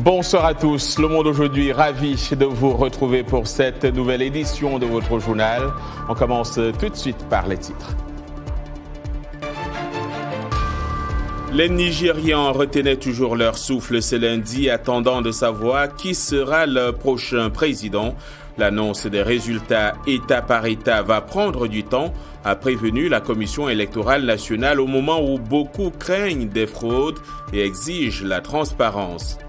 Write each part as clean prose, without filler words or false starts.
Bonsoir à tous. Le Monde aujourd'hui, ravi de vous retrouver pour cette nouvelle édition de votre journal. On commence tout de suite par les titres. Les Nigérians retenaient toujours leur souffle ce lundi, attendant de savoir qui sera le prochain président. L'annonce des résultats État par État va prendre du temps, a prévenu la Commission électorale nationale au moment où beaucoup craignent des fraudes et exigent la transparence.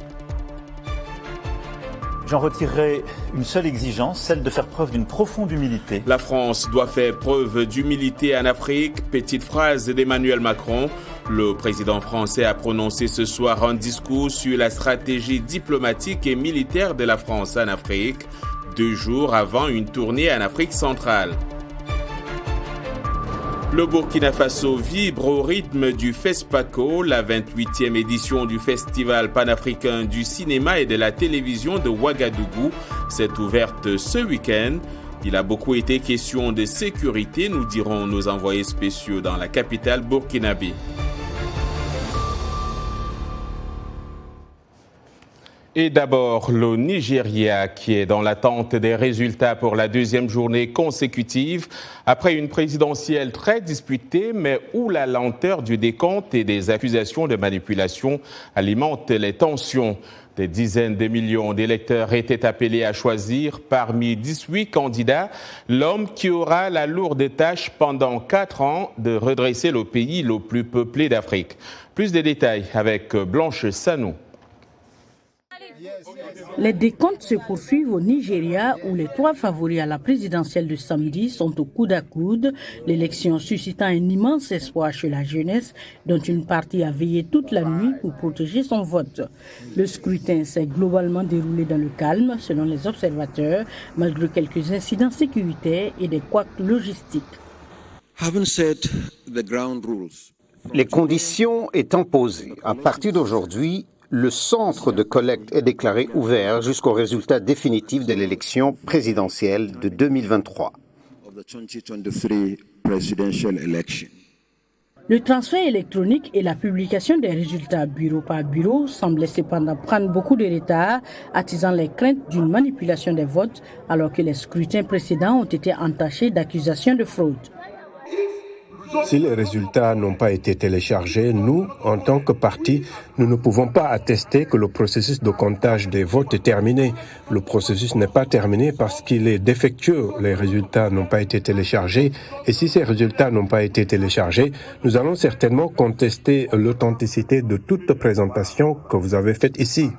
J'en retirerai une seule exigence, celle de faire preuve d'une profonde humilité. La France doit faire preuve d'humilité en Afrique, petite phrase d'Emmanuel Macron. Le président français a prononcé ce soir un discours sur la stratégie diplomatique et militaire de la France en Afrique, 2 jours avant une tournée en Afrique centrale. Le Burkina Faso vibre au rythme du FESPACO, la 28e édition du Festival panafricain du cinéma et de la télévision de Ouagadougou s'est ouverte ce week-end. Il a beaucoup été question de sécurité, nous diront nos envoyés spéciaux dans la capitale burkinabé. Et d'abord, le Nigeria qui est dans l'attente des résultats pour la 2e journée consécutive après une présidentielle très disputée, mais où la lenteur du décompte et des accusations de manipulation alimentent les tensions. Des dizaines de millions d'électeurs étaient appelés à choisir parmi 18 candidats l'homme qui aura la lourde tâche pendant 4 ans de redresser le pays le plus peuplé d'Afrique. Plus de détails avec Blanche Sanou. Les décomptes se poursuivent au Nigeria où les 3 favoris à la présidentielle de samedi sont au coude à coude, l'élection suscitant un immense espoir chez la jeunesse dont une partie a veillé toute la nuit pour protéger son vote. Le scrutin s'est globalement déroulé dans le calme selon les observateurs, malgré quelques incidents sécuritaires et des couacs logistiques. Les conditions étant posées, à partir d'aujourd'hui, le centre de collecte est déclaré ouvert jusqu'au résultat définitif de l'élection présidentielle de 2023. Le transfert électronique et la publication des résultats bureau par bureau semblaient cependant prendre beaucoup de retard, attisant les craintes d'une manipulation des votes alors que les scrutins précédents ont été entachés d'accusations de fraude. Si les résultats n'ont pas été téléchargés, nous, en tant que parti, nous ne pouvons pas attester que le processus de comptage des votes est terminé. Le processus n'est pas terminé parce qu'il est défectueux. Les résultats n'ont pas été téléchargés. Et si ces résultats n'ont pas été téléchargés, nous allons certainement contester l'authenticité de toute présentation que vous avez faite ici.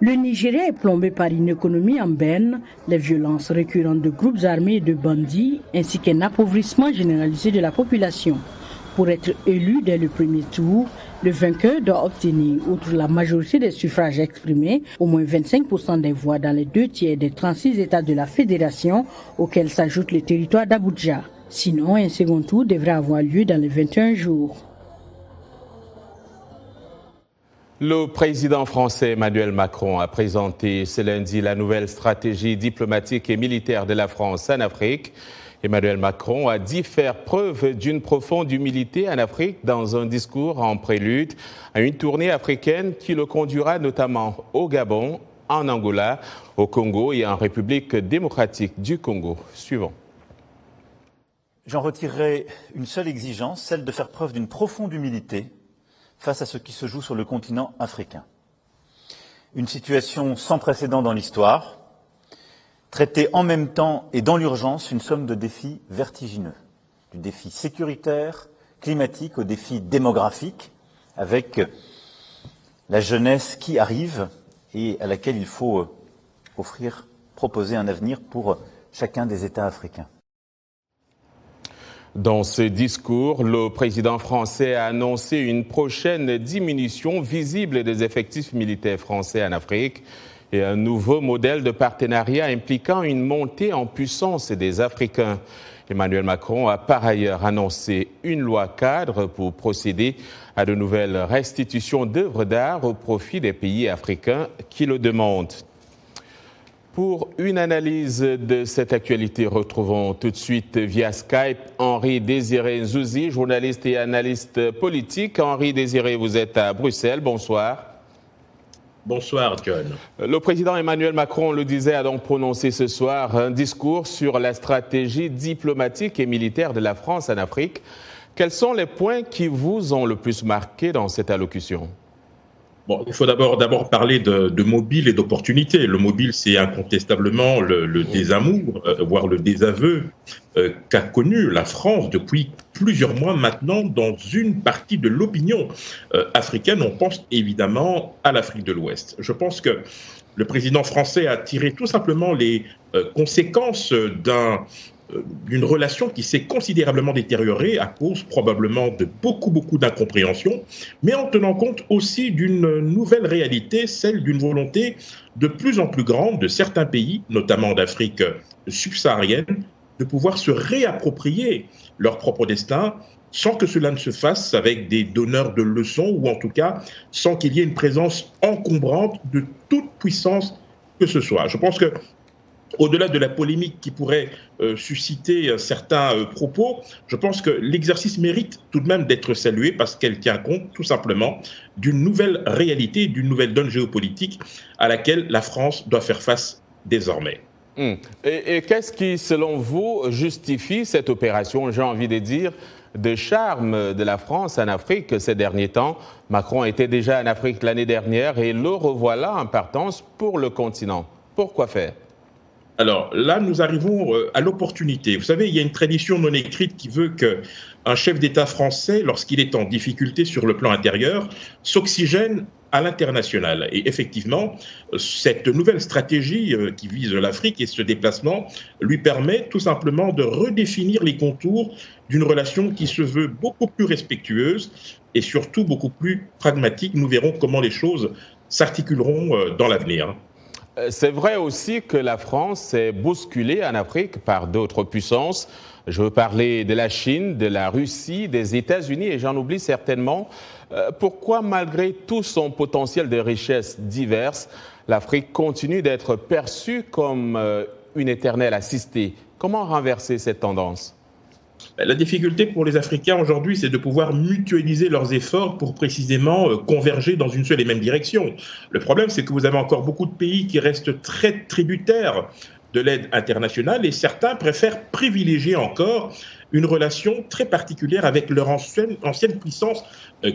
Le Nigeria est plombé par une économie en berne, les violences récurrentes de groupes armés et de bandits, ainsi qu'un appauvrissement généralisé de la population. Pour être élu dès le premier tour, le vainqueur doit obtenir, outre la majorité des suffrages exprimés, au moins 25% des voix dans les 2 tiers des 36 États de la Fédération, auxquels s'ajoute le territoire d'Abuja. Sinon, un second tour devrait avoir lieu dans les 21 jours. Le président français Emmanuel Macron a présenté ce lundi la nouvelle stratégie diplomatique et militaire de la France en Afrique. Emmanuel Macron a dit faire preuve d'une profonde humilité en Afrique dans un discours en prélude à une tournée africaine qui le conduira notamment au Gabon, en Angola, au Congo et en République démocratique du Congo. Suivant. J'en retirerai une seule exigence, celle de faire preuve d'une profonde humilité face à ce qui se joue sur le continent africain. Une situation sans précédent dans l'histoire, traiter en même temps et dans l'urgence une somme de défis vertigineux, du défi sécuritaire, climatique au défi démographique, avec la jeunesse qui arrive et à laquelle il faut proposer un avenir pour chacun des États africains. Dans ce discours, le président français a annoncé une prochaine diminution visible des effectifs militaires français en Afrique et un nouveau modèle de partenariat impliquant une montée en puissance des Africains. Emmanuel Macron a par ailleurs annoncé une loi cadre pour procéder à de nouvelles restitutions d'œuvres d'art au profit des pays africains qui le demandent. Pour une analyse de cette actualité, retrouvons tout de suite via Skype Henri-Désiré Nzouzi, journaliste et analyste politique. Henri-Désiré, vous êtes à Bruxelles. Bonsoir. Bonsoir, John. Le président Emmanuel Macron, le disait, a donc prononcé ce soir un discours sur la stratégie diplomatique et militaire de la France en Afrique. Quels sont les points qui vous ont le plus marqué dans cette allocution ? Bon, il faut d'abord parler de mobile et d'opportunité. Le mobile, c'est incontestablement le désamour, voire le désaveu qu'a connu la France depuis plusieurs mois maintenant dans une partie de l'opinion africaine. On pense évidemment à l'Afrique de l'Ouest. Je pense que le président français a tiré tout simplement les conséquences d'une relation qui s'est considérablement détériorée à cause probablement de beaucoup d'incompréhension, mais en tenant compte aussi d'une nouvelle réalité, celle d'une volonté de plus en plus grande de certains pays, notamment d'Afrique subsaharienne, de pouvoir se réapproprier leur propre destin sans que cela ne se fasse avec des donneurs de leçons ou en tout cas sans qu'il y ait une présence encombrante de toute puissance que ce soit. Je pense que au-delà de la polémique qui pourrait susciter certains propos, je pense que l'exercice mérite tout de même d'être salué parce qu'elle tient compte tout simplement d'une nouvelle réalité, d'une nouvelle donne géopolitique à laquelle la France doit faire face désormais. Et qu'est-ce qui, selon vous, justifie cette opération, j'ai envie de dire, de charme de la France en Afrique ces derniers temps? Macron était déjà en Afrique l'année dernière et le revoilà en partance pour le continent. Pourquoi faire ? Alors là, nous arrivons à l'opportunité. Vous savez, il y a une tradition non écrite qui veut qu'un chef d'État français, lorsqu'il est en difficulté sur le plan intérieur, s'oxygène à l'international. Et effectivement, cette nouvelle stratégie qui vise l'Afrique et ce déplacement lui permet tout simplement de redéfinir les contours d'une relation qui se veut beaucoup plus respectueuse et surtout beaucoup plus pragmatique. Nous verrons comment les choses s'articuleront dans l'avenir. C'est vrai aussi que la France est bousculée en Afrique par d'autres puissances. Je veux parler de la Chine, de la Russie, des États-Unis et j'en oublie certainement. Pourquoi, malgré tout son potentiel de richesses diverses, l'Afrique continue d'être perçue comme une éternelle assistée? Comment renverser cette tendance ? La difficulté pour les Africains aujourd'hui, c'est de pouvoir mutualiser leurs efforts pour précisément converger dans une seule et même direction. Le problème, c'est que vous avez encore beaucoup de pays qui restent très tributaires de l'aide internationale et certains préfèrent privilégier encore une relation très particulière avec leur ancienne puissance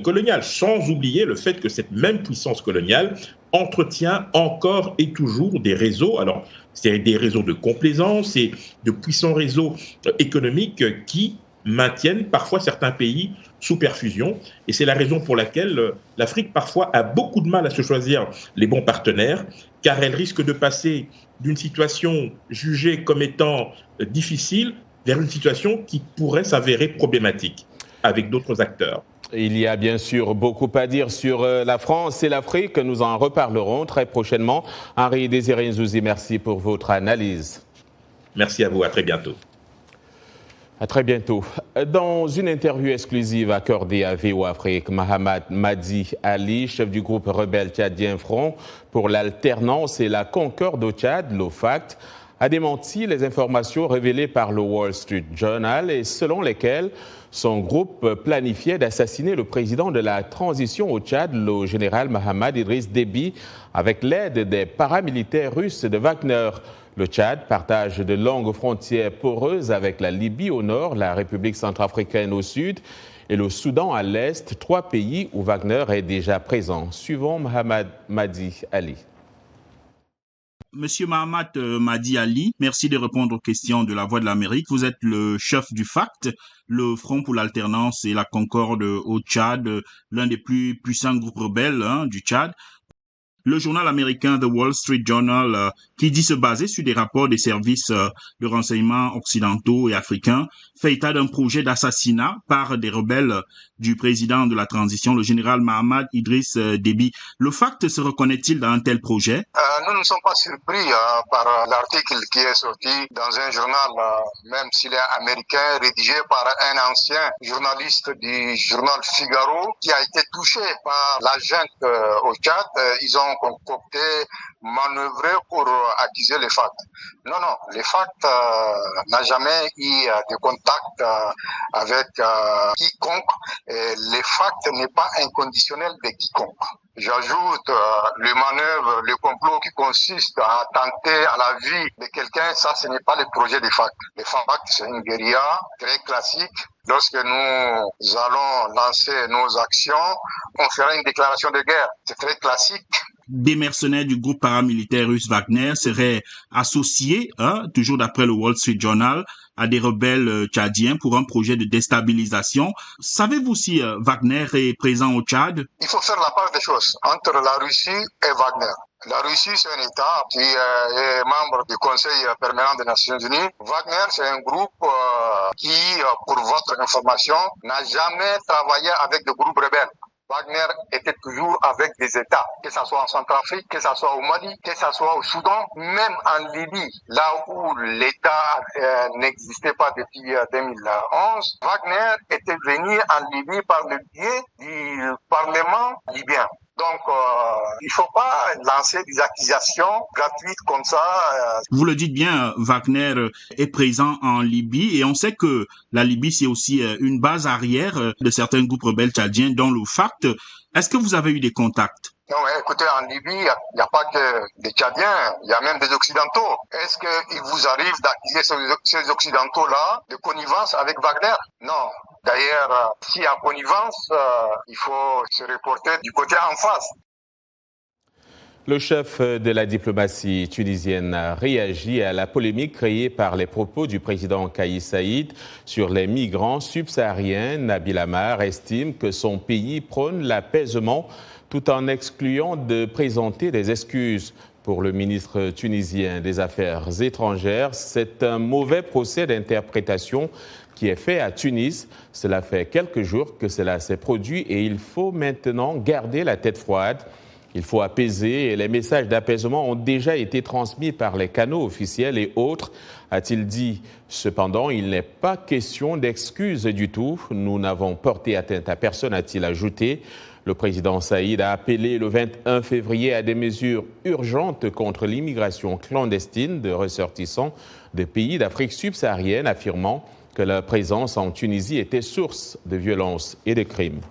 coloniale, sans oublier le fait que cette même puissance coloniale entretient encore et toujours des réseaux. Alors, c'est des réseaux de complaisance et de puissants réseaux économiques qui maintiennent parfois certains pays sous perfusion. Et c'est la raison pour laquelle l'Afrique parfois a beaucoup de mal à se choisir les bons partenaires, car elle risque de passer d'une situation jugée comme étant difficile vers une situation qui pourrait s'avérer problématique avec d'autres acteurs. Il y a bien sûr beaucoup à dire sur la France et l'Afrique. Nous en reparlerons très prochainement. Henri Désiré Nzouzi, merci pour votre analyse. Merci à vous, à très bientôt. À très bientôt. Dans une interview exclusive accordée à VOA Afrique, Mahamat Madi Ali, chef du groupe rebelle tchadien Front pour l'alternance et la concorde au Tchad, l'OFACT, a démenti les informations révélées par le Wall Street Journal et selon lesquelles son groupe planifiait d'assassiner le président de la transition au Tchad, le général Mahamad Idriss Déby, avec l'aide des paramilitaires russes de Wagner. Le Tchad partage de longues frontières poreuses avec la Libye au nord, la République centrafricaine au sud et le Soudan à l'est, 3 pays où Wagner est déjà présent. Suivons Mahamat Madi Ali. Monsieur Mahamat Madi Ali, merci de répondre aux questions de la Voix de l'Amérique. Vous êtes le chef du FACT, le Front pour l'alternance et la concorde au Tchad, l'un des plus puissants groupes rebelles du Tchad. Le journal américain The Wall Street Journal, qui dit se baser sur des rapports des services de renseignement occidentaux et africains, fait état d'un projet d'assassinat par des rebelles du président de la transition, le général Mahamad Idriss Déby. Le FACT se reconnaît-il dans un tel projet? Nous ne sommes pas surpris par l'article qui est sorti dans un journal, même s'il est américain, rédigé par un ancien journaliste du journal Figaro, qui a été touché par la junte au Tchad. Ils ont concocté, manœuvré pour accuser les FACT. Non, les FACT n'a jamais eu de contact avec quiconque. Et les FACT n'est pas inconditionnel de quiconque. J'ajoute les manœuvres, le complot qui consiste à attenter à la vie de quelqu'un, ça ce n'est pas le projet des FARC. Les FARC, c'est une guérilla très classique. Lorsque nous allons lancer nos actions, on fera une déclaration de guerre. C'est très classique. Des mercenaires du groupe paramilitaire russe Wagner seraient associés, toujours d'après le Wall Street Journal, à des rebelles tchadiens pour un projet de déstabilisation. Savez-vous si Wagner est présent au Tchad? Il faut faire la part des choses entre la Russie et Wagner. La Russie, c'est un État qui est membre du Conseil permanent des Nations Unies. Wagner, c'est un groupe qui, pour votre information, n'a jamais travaillé avec des groupes rebelles. Wagner était toujours avec des États, que ce soit en Centrafrique, que ce soit au Mali, que ce soit au Soudan, même en Libye, là où l'État n'existait pas depuis 2011. Wagner était venu en Libye par le biais du Parlement libyen. Donc, il faut pas lancer des accusations gratuites comme ça. Vous le dites bien, Wagner est présent en Libye et on sait que la Libye, c'est aussi une base arrière de certains groupes rebelles tchadiens, dont le FACT. Est-ce que vous avez eu des contacts? Non, mais écoutez, en Libye, il n'y a pas que des Tchadiens, il y a même des Occidentaux. Est-ce qu'il vous arrive d'accuser ces Occidentaux-là de connivence avec Wagner? Non. D'ailleurs, s'il y a connivence, il faut se reporter du côté en face. Le chef de la diplomatie tunisienne a réagi à la polémique créée par les propos du président Kais Saïed sur les migrants subsahariens. Nabil Amar estime que son pays prône l'apaisement tout en excluant de présenter des excuses. Pour le ministre tunisien des Affaires étrangères, c'est un mauvais procès d'interprétation qui est fait à Tunis. Cela fait quelques jours que cela s'est produit et il faut maintenant garder la tête froide. Il faut apaiser et les messages d'apaisement ont déjà été transmis par les canaux officiels et autres, a-t-il dit. Cependant, il n'est pas question d'excuses du tout. Nous n'avons porté atteinte à personne, a-t-il ajouté. Le président Saïd a appelé le 21 février à des mesures urgentes contre l'immigration clandestine de ressortissants de pays d'Afrique subsaharienne, affirmant que leur présence en Tunisie était source de violences et de crimes.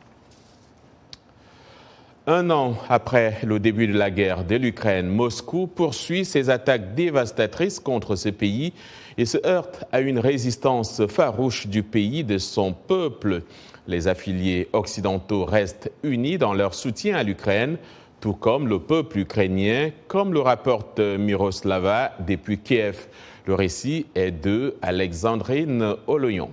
Un an après le début de la guerre de l'Ukraine, Moscou poursuit ses attaques dévastatrices contre ce pays et se heurte à une résistance farouche du pays, de son peuple. Les affiliés occidentaux restent unis dans leur soutien à l'Ukraine, tout comme le peuple ukrainien, comme le rapporte Miroslava depuis Kiev. Le récit est de Alexandrine Oloyon.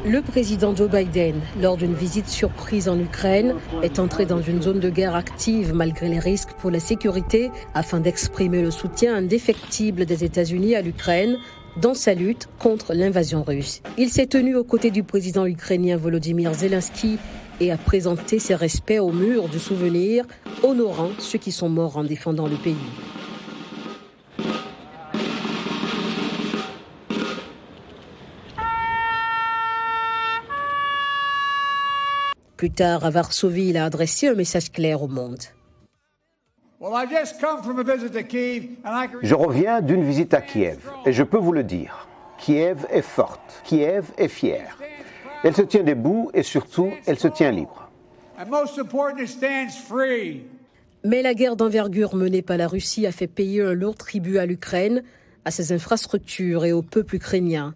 Le président Joe Biden, lors d'une visite surprise en Ukraine, est entré dans une zone de guerre active malgré les risques pour la sécurité afin d'exprimer le soutien indéfectible des États-Unis à l'Ukraine dans sa lutte contre l'invasion russe. Il s'est tenu aux côtés du président ukrainien Volodymyr Zelensky et a présenté ses respects au mur du souvenir, honorant ceux qui sont morts en défendant le pays. Plus tard, à Varsovie, il a adressé un message clair au monde. Je reviens d'une visite à Kiev et je peux vous le dire, Kiev est forte, Kiev est fière. Elle se tient debout et surtout, elle se tient libre. Mais la guerre d'envergure menée par la Russie a fait payer un lourd tribut à l'Ukraine, à ses infrastructures et au peuple ukrainien.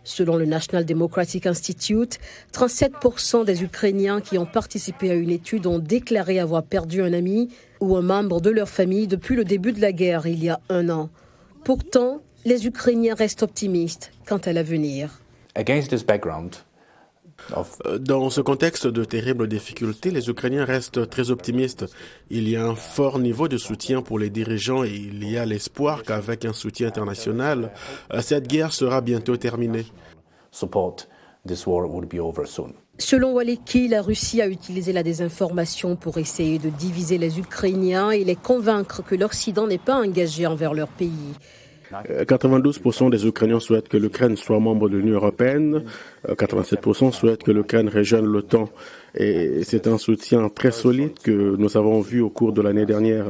Selon le National Democratic Institute, 37% des Ukrainiens qui ont participé à une étude ont déclaré avoir perdu un ami ou un membre de leur famille depuis le début de la guerre il y a un an. Pourtant, les Ukrainiens restent optimistes quant à l'avenir. Dans ce contexte de terribles difficultés, les Ukrainiens restent très optimistes. Il y a un fort niveau de soutien pour les dirigeants et il y a l'espoir qu'avec un soutien international, cette guerre sera bientôt terminée. Selon Waleki, la Russie a utilisé la désinformation pour essayer de diviser les Ukrainiens et les convaincre que l'Occident n'est pas engagé envers leur pays. 92% des Ukrainiens souhaitent que l'Ukraine soit membre de l'Union européenne, 87% souhaitent que l'Ukraine rejoigne l'OTAN. Et c'est un soutien très solide que nous avons vu au cours de l'année dernière.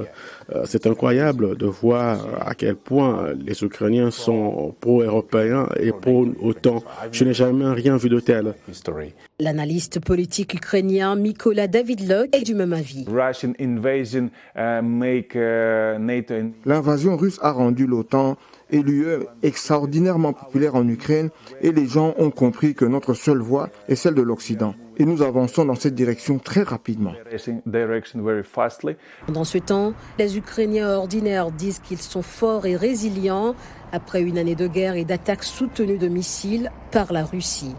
C'est incroyable de voir à quel point les Ukrainiens sont pro-européens et pro-OTAN. Je n'ai jamais rien vu de tel. L'analyste politique ukrainien Mykola Davidluk est du même avis. L'invasion russe a rendu l'OTAN et l'UE extraordinairement populaire en Ukraine et les gens ont compris que notre seule voie est celle de l'Occident. Et nous avançons dans cette direction très rapidement. Dans ce temps, les Ukrainiens ordinaires disent qu'ils sont forts et résilients après une année de guerre et d'attaques soutenues de missiles par la Russie.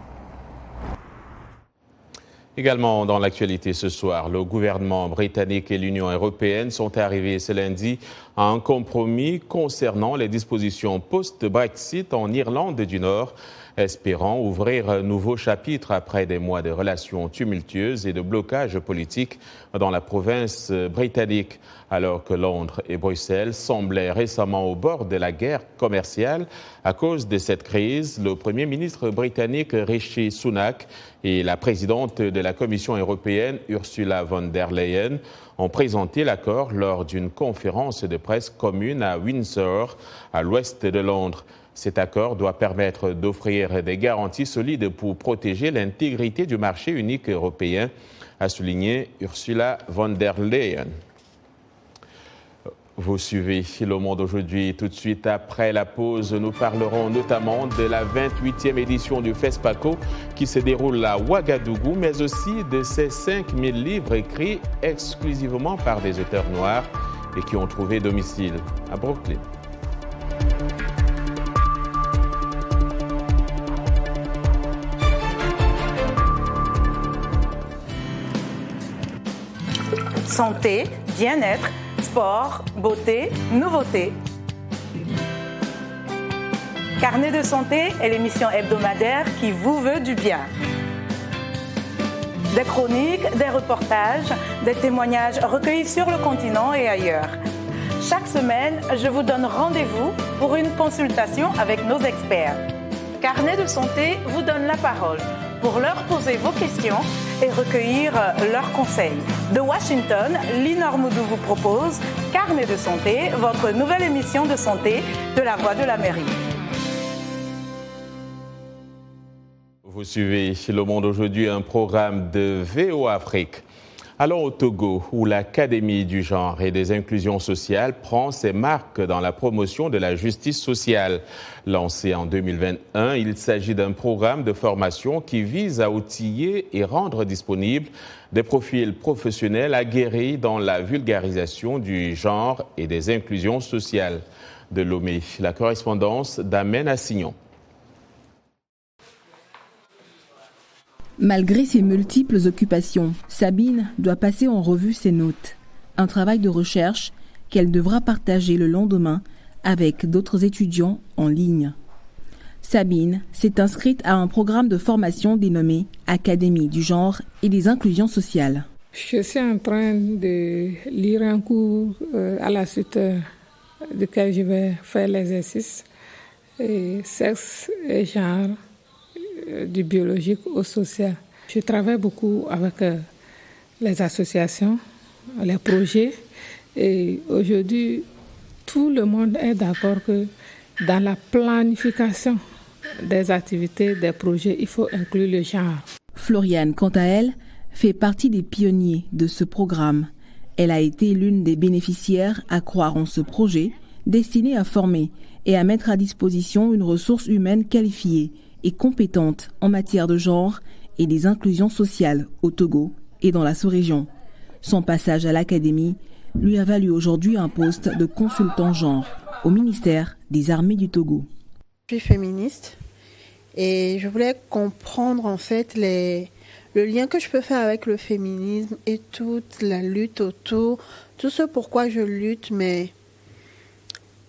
Également dans l'actualité ce soir, le gouvernement britannique et l'Union européenne sont arrivés ce lundi à un compromis concernant les dispositions post-Brexit en Irlande du Nord, espérant ouvrir un nouveau chapitre après des mois de relations tumultueuses et de blocage politique dans la province britannique. Alors que Londres et Bruxelles semblaient récemment au bord de la guerre commerciale à cause de cette crise, le Premier ministre britannique Rishi Sunak et la présidente de la Commission européenne Ursula von der Leyen ont présenté l'accord lors d'une conférence de presse commune à Windsor, à l'ouest de Londres. Cet accord doit permettre d'offrir des garanties solides pour protéger l'intégrité du marché unique européen, a souligné Ursula von der Leyen. Vous suivez Le Monde aujourd'hui. Tout de suite après la pause, nous parlerons notamment de la 28e édition du FESPACO qui se déroule à Ouagadougou, mais aussi de ces 5000 livres écrits exclusivement par des auteurs noirs et qui ont trouvé domicile à Brooklyn. Santé, bien-être, sport, beauté, nouveauté. Carnet de santé est l'émission hebdomadaire qui vous veut du bien. Des chroniques, des reportages, des témoignages recueillis sur le continent et ailleurs. Chaque semaine, je vous donne rendez-vous pour une consultation avec nos experts. Carnet de santé vous donne la parole pour leur poser vos questions et recueillir leurs conseils. De Washington, Linor Moudou vous propose Carnet de santé, votre nouvelle émission de santé de la Voix de l'Amérique. Vous suivez Le Monde aujourd'hui, un programme de VOA Afrique. Allons au Togo, où l'Académie du genre et des inclusions sociales prend ses marques dans la promotion de la justice sociale. Lancé en 2021, il s'agit d'un programme de formation qui vise à outiller et rendre disponibles des profils professionnels aguerris dans la vulgarisation du genre et des inclusions sociales. De Lomé, la correspondance d'Amen Assignon. Malgré ses multiples occupations, Sabine doit passer en revue ses notes. Un travail de recherche qu'elle devra partager le lendemain avec d'autres étudiants en ligne. Sabine s'est inscrite à un programme de formation dénommé Académie du genre et des inclusions sociales. Je suis en train de lire un cours à la suite duquel je vais faire l'exercice sexe et genre. Du biologique au social. Je travaille beaucoup avec les associations, les projets et aujourd'hui, tout le monde est d'accord que dans la planification des activités, des projets, il faut inclure le genre. Floriane, quant à elle, fait partie des pionniers de ce programme. Elle a été l'une des bénéficiaires à croire en ce projet destiné à former et à mettre à disposition une ressource humaine qualifiée et compétente en matière de genre et des inclusions sociales au Togo et dans la sous-région. Son passage à l'académie lui a valu aujourd'hui un poste de consultant genre au ministère des Armées du Togo. Je suis féministe et je voulais comprendre en fait le lien que je peux faire avec le féminisme et toute la lutte autour, tout ce pourquoi je lutte, mais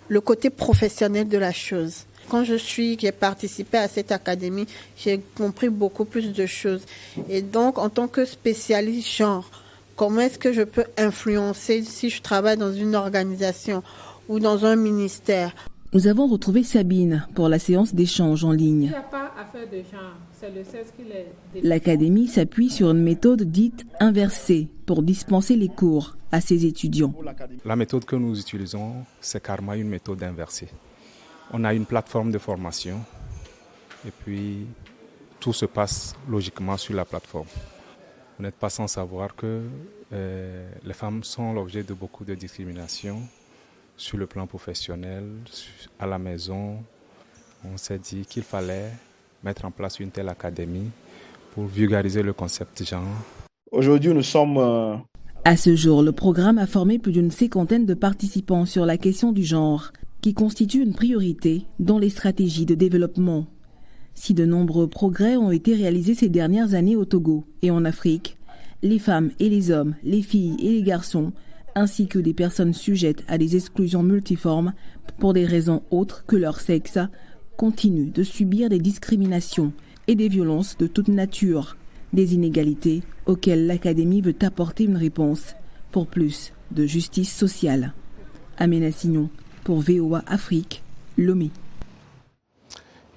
le côté professionnel de la chose. Quand j'ai participé à cette académie, j'ai compris beaucoup plus de choses. Et donc, en tant que spécialiste genre, comment est-ce que je peux influencer si je travaille dans une organisation ou dans un ministère? Nous avons retrouvé Sabine pour la séance d'échange en ligne. Il n'y a pas affaire de genre. C'est le sexe qui les... L'académie s'appuie sur une méthode dite inversée pour dispenser les cours à ses étudiants. La méthode que nous utilisons, c'est carrément une méthode inversée. On a une plateforme de formation et puis tout se passe logiquement sur la plateforme. Vous n'êtes pas sans savoir que les femmes sont l'objet de beaucoup de discrimination sur le plan professionnel, à la maison. On s'est dit qu'il fallait mettre en place une telle académie pour vulgariser le concept genre. Aujourd'hui, nous sommes... À ce jour, le programme a formé plus d'une 50aine de participants sur la question du genre, qui constitue une priorité dans les stratégies de développement. Si de nombreux progrès ont été réalisés ces dernières années au Togo et en Afrique, les femmes et les hommes, les filles et les garçons, ainsi que les personnes sujettes à des exclusions multiformes pour des raisons autres que leur sexe, continuent de subir des discriminations et des violences de toute nature, des inégalités auxquelles l'Académie veut apporter une réponse pour plus de justice sociale. Amina Signon pour VOA Afrique, Lomé.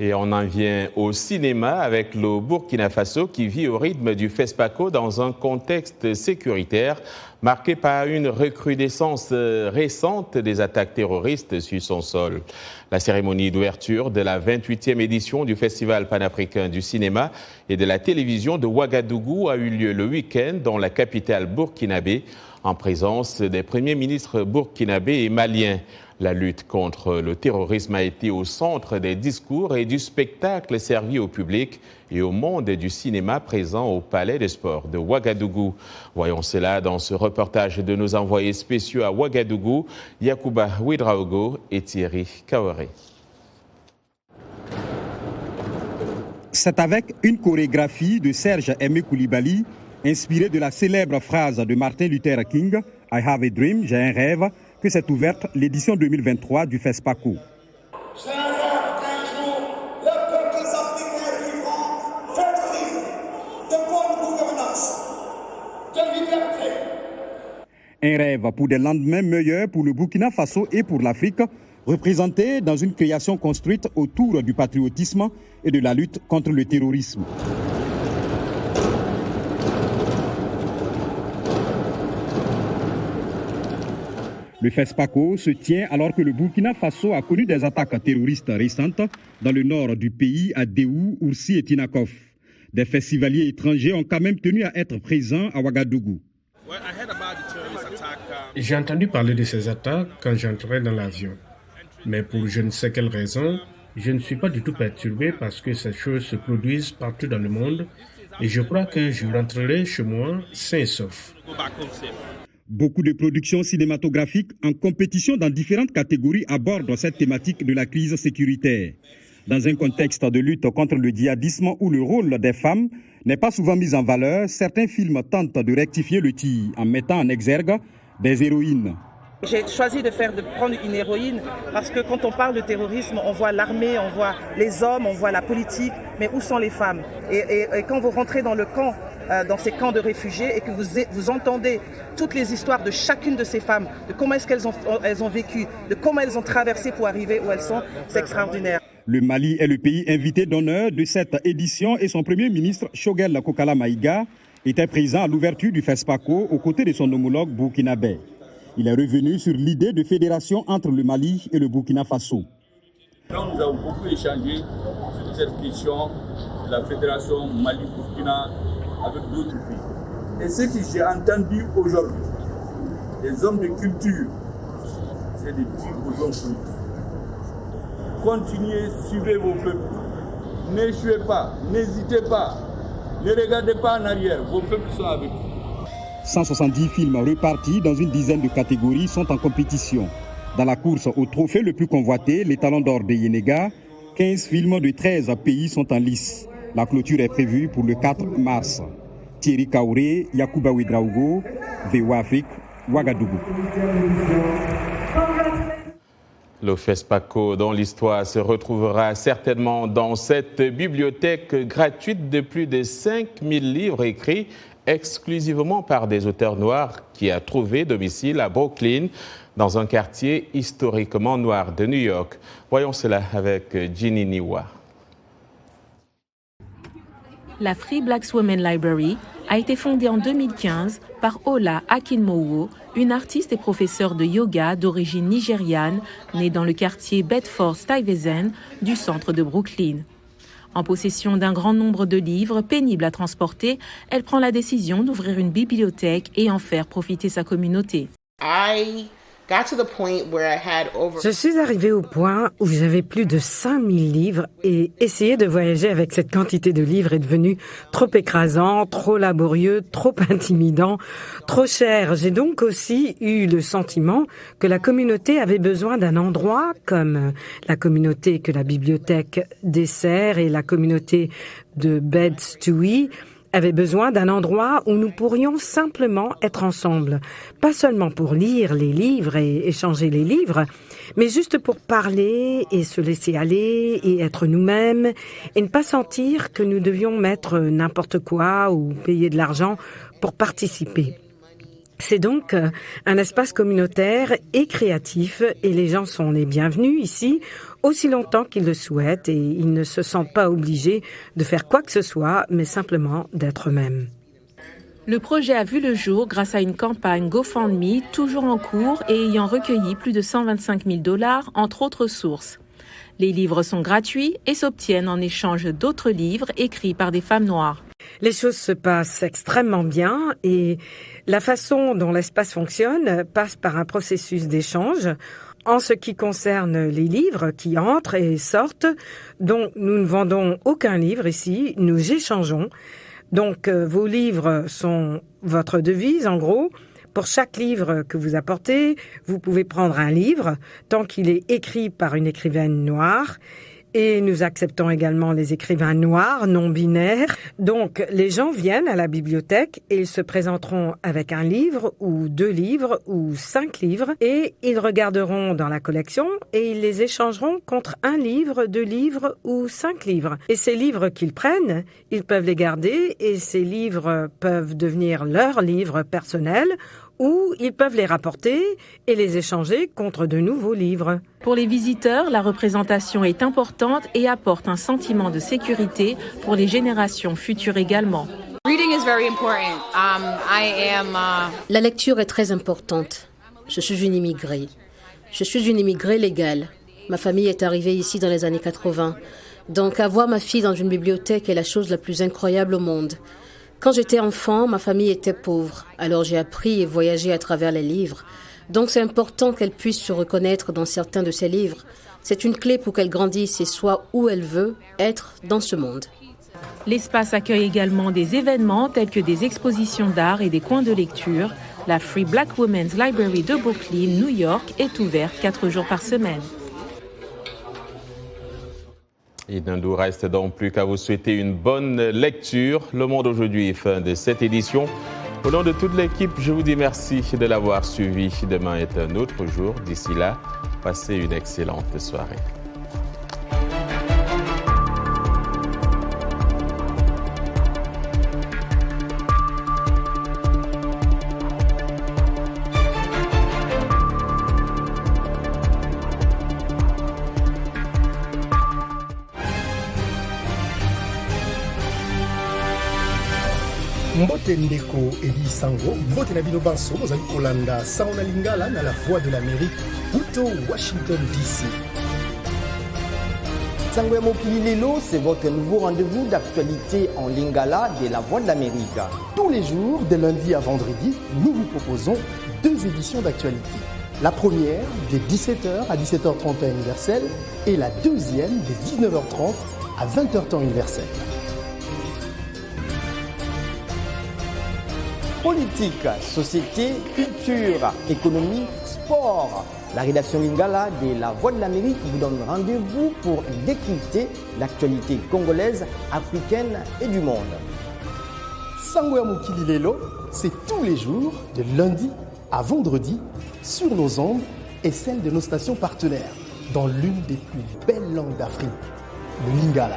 Et on en vient au cinéma avec le Burkina Faso qui vit au rythme du FESPACO dans un contexte sécuritaire marqué par une recrudescence récente des attaques terroristes sur son sol. La cérémonie d'ouverture de la 28e édition du Festival panafricain du cinéma et de la télévision de Ouagadougou a eu lieu le week-end dans la capitale burkinabé en présence des premiers ministres burkinabés et maliens. La lutte contre le terrorisme a été au centre des discours et du spectacle servi au public et au monde du cinéma présent au Palais des Sports de Ouagadougou. Voyons cela dans ce reportage de nos envoyés spéciaux à Ouagadougou, Yacouba Ouedraogo et Thierry Kaoré. C'est avec une chorégraphie de Serge Aimé Koulibaly, inspirée de la célèbre phrase de Martin Luther King, « I have a dream, j'ai un rêve », que s'est ouverte l'édition 2023 du FESPACO. J'ai un rêve qu'un jour, les peuples africains vivront de bonne gouvernance, de liberté. Un rêve pour des lendemains meilleurs pour le Burkina Faso et pour l'Afrique, représenté dans une création construite autour du patriotisme et de la lutte contre le terrorisme. Le FESPACO se tient alors que le Burkina Faso a connu des attaques terroristes récentes dans le nord du pays, à Déou, Oursi et Tinakov. Des festivaliers étrangers ont quand même tenu à être présents à Ouagadougou. J'ai entendu parler de ces attaques quand j'entrais dans l'avion. Mais pour je ne sais quelle raison, je ne suis pas du tout perturbé parce que ces choses se produisent partout dans le monde et je crois que je rentrerai chez moi sain et sauf. Beaucoup de productions cinématographiques en compétition dans différentes catégories abordent cette thématique de la crise sécuritaire. Dans un contexte de lutte contre le djihadisme où le rôle des femmes n'est pas souvent mis en valeur, certains films tentent de rectifier le tir en mettant en exergue des héroïnes. J'ai choisi de prendre une héroïne parce que quand on parle de terrorisme, on voit l'armée, on voit les hommes, on voit la politique, mais où sont les femmes ? Et quand vous rentrez dans le camp, dans ces camps de réfugiés et que vous entendez toutes les histoires de chacune de ces femmes, de comment est-ce qu'elles ont vécu, de comment elles ont traversé pour arriver où elles sont, c'est extraordinaire. Le Mali est le pays invité d'honneur de cette édition et son premier ministre, Choguel Kokala Maïga, était présent à l'ouverture du FESPACO aux côtés de son homologue burkinabé. Il est revenu sur l'idée de fédération entre le Mali et le Burkina Faso. Quand nous avons beaucoup échangé sur cette question de la fédération Mali-Burkina avec d'autres pays. Et ce que j'ai entendu aujourd'hui, les hommes de culture, c'est de dire aux hommes politiques, continuez, suivez vos peuples, n'échouez pas, n'hésitez pas, ne regardez pas en arrière, vos peuples sont avec vous. 170 films repartis dans une dizaine de catégories sont en compétition. Dans la course au trophée le plus convoité, les Talons d'or de Yenega, 15 films de 13 pays sont en lice. La clôture est prévue pour le 4 mars. Thierry Kaoré, Yacouba Ouedraogo, VOA Afrique, Ouagadougou. Le FESPACO, dont l'histoire se retrouvera certainement dans cette bibliothèque gratuite de plus de 5000 livres écrits exclusivement par des auteurs noirs, qui a trouvé domicile à Brooklyn, dans un quartier historiquement noir de New York. Voyons cela avec Ginny Niwa. La Free Black Women Library a été fondée en 2015 par Ola Akinmowo, une artiste et professeure de yoga d'origine nigériane, née dans le quartier Bedford-Stuyvesant du centre de Brooklyn. En possession d'un grand nombre de livres pénibles à transporter, elle prend la décision d'ouvrir une bibliothèque et en faire profiter sa communauté. Je suis arrivée au point où j'avais plus de 5000 livres et essayer de voyager avec cette quantité de livres est devenu trop écrasant, trop laborieux, trop intimidant, trop cher. J'ai donc aussi eu le sentiment que la communauté avait besoin d'un endroit comme la communauté que la bibliothèque dessert et la communauté de Bed-Stuy avait besoin d'un endroit où nous pourrions simplement être ensemble. Pas seulement pour lire les livres et échanger les livres, mais juste pour parler et se laisser aller et être nous-mêmes et ne pas sentir que nous devions mettre n'importe quoi ou payer de l'argent pour participer. C'est donc un espace communautaire et créatif et les gens sont les bienvenus ici aussi longtemps qu'ils le souhaitent et ils ne se sentent pas obligés de faire quoi que ce soit, mais simplement d'être eux-mêmes. Le projet a vu le jour grâce à une campagne GoFundMe toujours en cours et ayant recueilli plus de 125 000 $, entre autres sources. Les livres sont gratuits et s'obtiennent en échange d'autres livres écrits par des femmes noires. Les choses se passent extrêmement bien et la façon dont l'espace fonctionne passe par un processus d'échange. En ce qui concerne les livres qui entrent et sortent, dont nous ne vendons aucun livre ici, nous échangeons. Donc vos livres sont votre devise en gros. Pour chaque livre que vous apportez, vous pouvez prendre un livre tant qu'il est écrit par une écrivaine noire. Et nous acceptons également les écrivains noirs, non-binaires. Donc, les gens viennent à la bibliothèque et ils se présenteront avec un livre ou 2 livres ou 5 livres et ils regarderont dans la collection et ils les échangeront contre 1 livre, 2 livres ou 5 livres. Et ces livres qu'ils prennent, ils peuvent les garder et ces livres peuvent devenir leurs livres personnels ou ils peuvent les rapporter et les échanger contre de nouveaux livres. Pour les visiteurs, la représentation est importante et apporte un sentiment de sécurité pour les générations futures également. La lecture est très importante. Je suis une immigrée. Je suis une immigrée légale. Ma famille est arrivée ici dans les années 80. Donc avoir ma fille dans une bibliothèque est la chose la plus incroyable au monde. Quand j'étais enfant, ma famille était pauvre, alors j'ai appris et voyagé à travers les livres. Donc c'est important qu'elle puisse se reconnaître dans certains de ces livres. C'est une clé pour qu'elle grandisse et soit où elle veut être dans ce monde. L'espace accueille également des événements tels que des expositions d'art et des coins de lecture. La Free Black Women's Library de Brooklyn, New York, est ouverte 4 jours par semaine. Il ne nous reste donc plus qu'à vous souhaiter une bonne lecture. Le Monde aujourd'hui est fin de cette édition. Au nom de toute l'équipe, je vous dis merci de l'avoir suivi. Demain est un autre jour. D'ici là, passez une excellente soirée. Mbote ndeko Eli Sango, mbote na bino banso, bozali kolanda Saona Lingala na la Voix de l'Amérique, Buto, Washington DC. Sango ya Mokili Lelo, c'est votre nouveau rendez-vous d'actualité en Lingala de la Voix de l'Amérique. Tous les jours, de lundi à vendredi, nous vous proposons 2 éditions d'actualité. La première, de 17h à 17h30 temps universel, et la deuxième, de 19h30 à 20h temps universel. Politique, société, culture, économie, sport. La rédaction Lingala de la Voix de l'Amérique vous donne rendez-vous pour décrypter l'actualité congolaise, africaine et du monde. Sango ya Mokili Lelo, c'est tous les jours, de lundi à vendredi, sur nos ondes et celles de nos stations partenaires, dans l'une des plus belles langues d'Afrique, le Lingala.